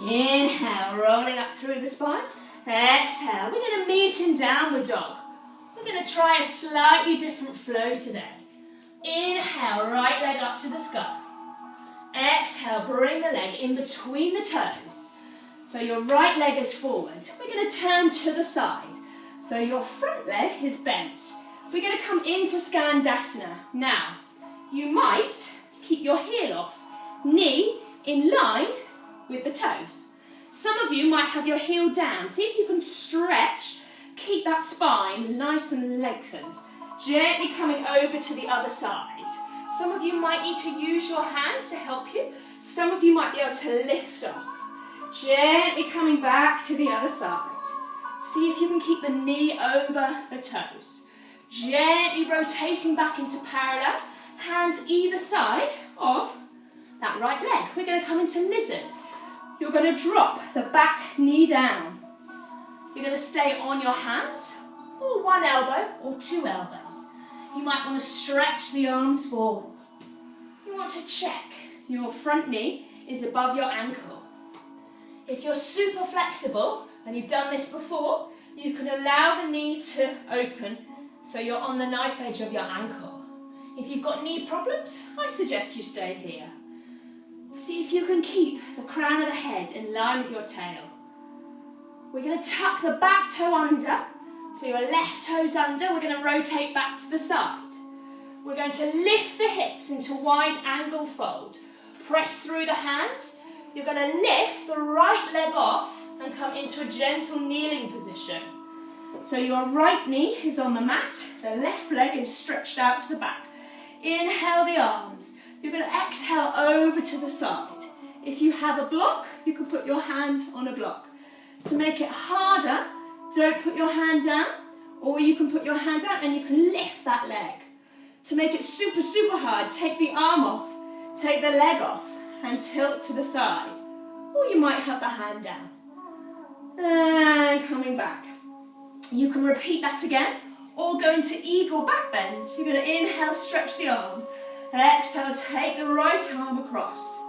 Inhale, rolling up through the spine. Exhale. We're going to meet in downward dog. We're going to try a slightly different flow today. Inhale, right leg up to the sky. Exhale, bring the leg in between the toes. So your right leg is forward. We're going to turn to the side. So your front leg is bent. We're going to come into Skandasana. Now, you might keep your heel off, knee in line with the toes. Some of you might have your heel down. See if you can stretch, keep that spine nice and lengthened. Gently coming over to the other side. Some of you might need to use your hands to help you. Some of you might be able to lift off. Gently coming back to the other side. See if you can keep the knee over the toes. Gently rotating back into parallel. Hands either side of that right leg. We're going to come into lizard. You're going to drop the back knee down. You're going to stay on your hands, or one elbow, or two elbows. You might want to stretch the arms forward. You want to check your front knee is above your ankle. If you're super flexible, and you've done this before, you can allow the knee to open so you're on the knife edge of your ankle. If you've got knee problems, I suggest you stay here. See if you can keep the crown of the head in line with your tail. We're going to tuck the back toe under, so your left toe's under. We're going to rotate back to the side. We're going to lift the hips into wide angle fold. Press through the hands. You're going to lift the right leg off and come into a gentle kneeling position. So your right knee is on the mat, the left leg is stretched out to the back. Inhale the arms. You're going to exhale over to the side. If you have a block, you can put your hand on a block. To make it harder, don't put your hand down, or you can put your hand down and you can lift that leg. To make it super, super hard, take the arm off, take the leg off, and tilt to the side. Or you might have the hand down. And coming back. You can repeat that again, or go into eagle back bend. You're going to inhale, stretch the arms. Exhale, take the right arm across.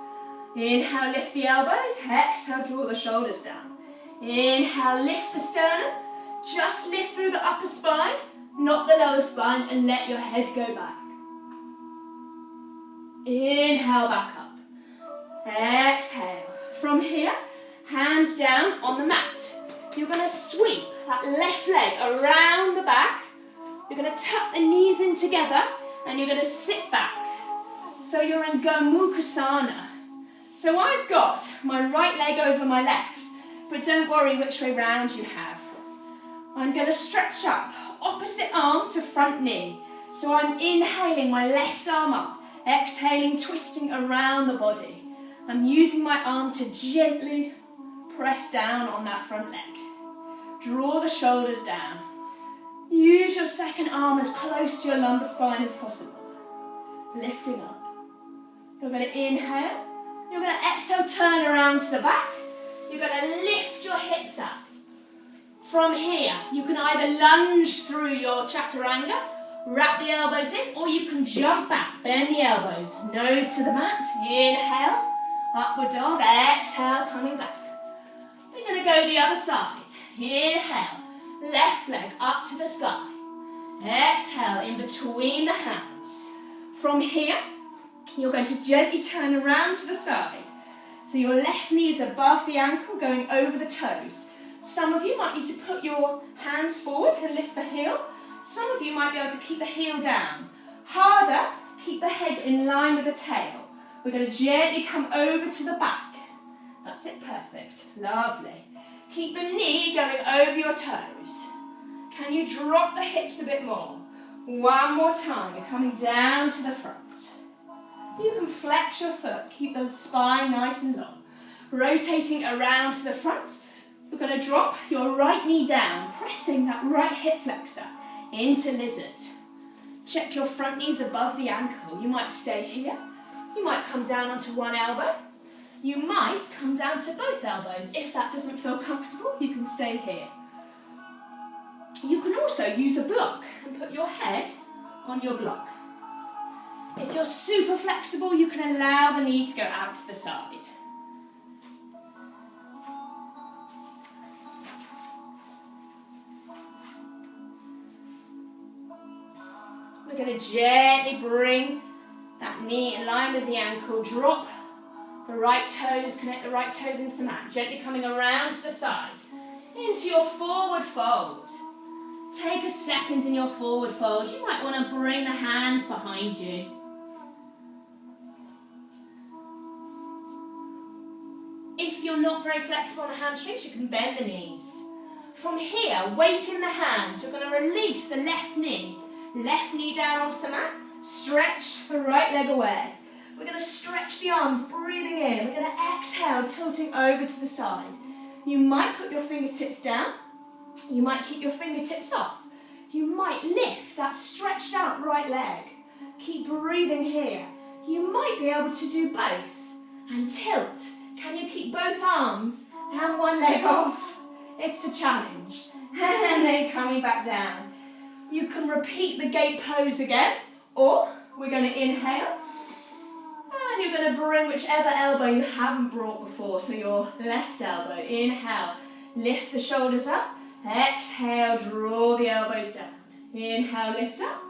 Inhale, lift the elbows. Exhale, draw the shoulders down. Inhale, lift the sternum. Just lift through the upper spine, not the lower spine, and let your head go back. Inhale, back up. Exhale. From here, hands down on the mat. You're going to sweep that left leg around the back. You're going to tuck the knees in together, and you're going to sit back. So you're in Skandasana. So I've got my right leg over my left, but don't worry which way round you have. I'm going to stretch up, opposite arm to front knee. So I'm inhaling my left arm up, exhaling, twisting around the body. I'm using my arm to gently press down on that front leg. Draw the shoulders down. Use your second arm as close to your lumbar spine as possible. Lifting up. You're going to inhale. You're going to exhale, turn around to the back. You're going to lift your hips up. From here, you can either lunge through your chaturanga, wrap the elbows in, or you can jump back, bend the elbows, nose to the mat. Inhale, upward dog. Exhale, coming back. We're going to go the other side. Inhale, left leg up to the sky. Exhale, in between the hands. From here, you're going to gently turn around to the side. So your left knee is above the ankle, going over the toes. Some of you might need to put your hands forward to lift the heel. Some of you might be able to keep the heel down. Harder, keep the head in line with the tail. We're going to gently come over to the back. That's it, perfect. Lovely. Keep the knee going over your toes. Can you drop the hips a bit more? One more time. You're coming down to the front. You can flex your foot. Keep the spine nice and long. Rotating around to the front. You're going to drop your right knee down, pressing that right hip flexor into lizard. Check your front knees above the ankle. You might stay here. You might come down onto one elbow. You might come down to both elbows. If that doesn't feel comfortable, you can stay here. You can also use a block and put your head on your block. If you're super flexible, you can allow the knee to go out to the side. We're going to gently bring that knee in line with the ankle. Drop the right toes, connect the right toes into the mat. Gently coming around to the side. Into your forward fold. Take a second in your forward fold. You might want to bring the hands behind you. If you're not very flexible on the hamstrings, you can bend the knees. From here, weight in the hands. You're going to release the left knee down onto the mat. Stretch the right leg away. We're going to stretch the arms, breathing in. We're going to exhale, tilting over to the side. You might put your fingertips down. You might keep your fingertips off. You might lift that stretched out right leg. Keep breathing here. You might be able to do both. And tilt. Can you keep both arms and one leg off? It's a challenge. And then coming back down. You can repeat the gate pose again, or we're going to inhale. And you're going to bring whichever elbow you haven't brought before, so your left elbow. Inhale, lift the shoulders up. Exhale, draw the elbows down. Inhale, lift up.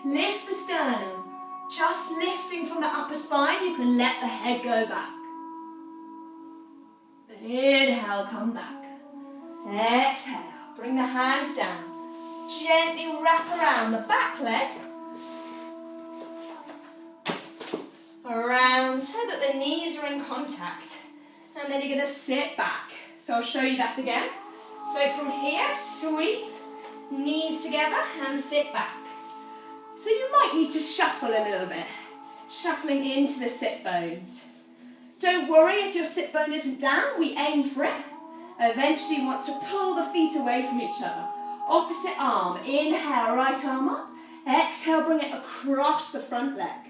Lift the sternum. Just lifting from the upper spine, you can let the head go back. Inhale, come back. Exhale, bring the hands down. Gently wrap around the back leg. Around so that the knees are in contact. And then you're going to sit back. So I'll show you that again. So from here, sweep, knees together and sit back. So you might need to shuffle a little bit. Shuffling into the sit bones. Don't worry if your sit bone isn't down, we aim for it. Eventually you want to pull the feet away from each other. Opposite arm, inhale, right arm up. Exhale, bring it across the front leg.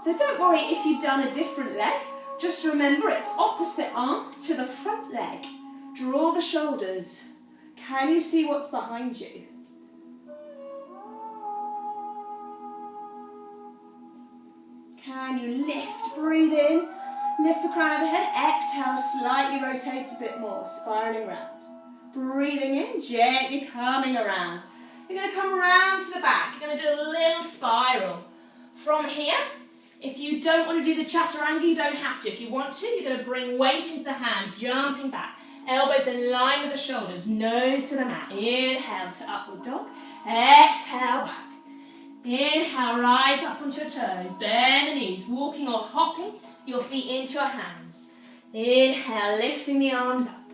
So don't worry if you've done a different leg. Just remember it's opposite arm to the front leg. Draw the shoulders. Can you see what's behind you? Can you lift, breathe in, lift the crown of the head, exhale, slightly rotate a bit more, spiraling round. Breathing in, gently coming around. You're going to come around to the back. You're going to do a little spiral. From here, if you don't want to do the chaturanga, you don't have to. If you want to, you're going to bring weight into the hands, jumping back. Elbows in line with the shoulders, nose to the mat. Inhale to upward dog. Exhale back. Inhale, rise up onto your toes. Bend the knees, walking or hopping your feet into your hands. Inhale, lifting the arms up.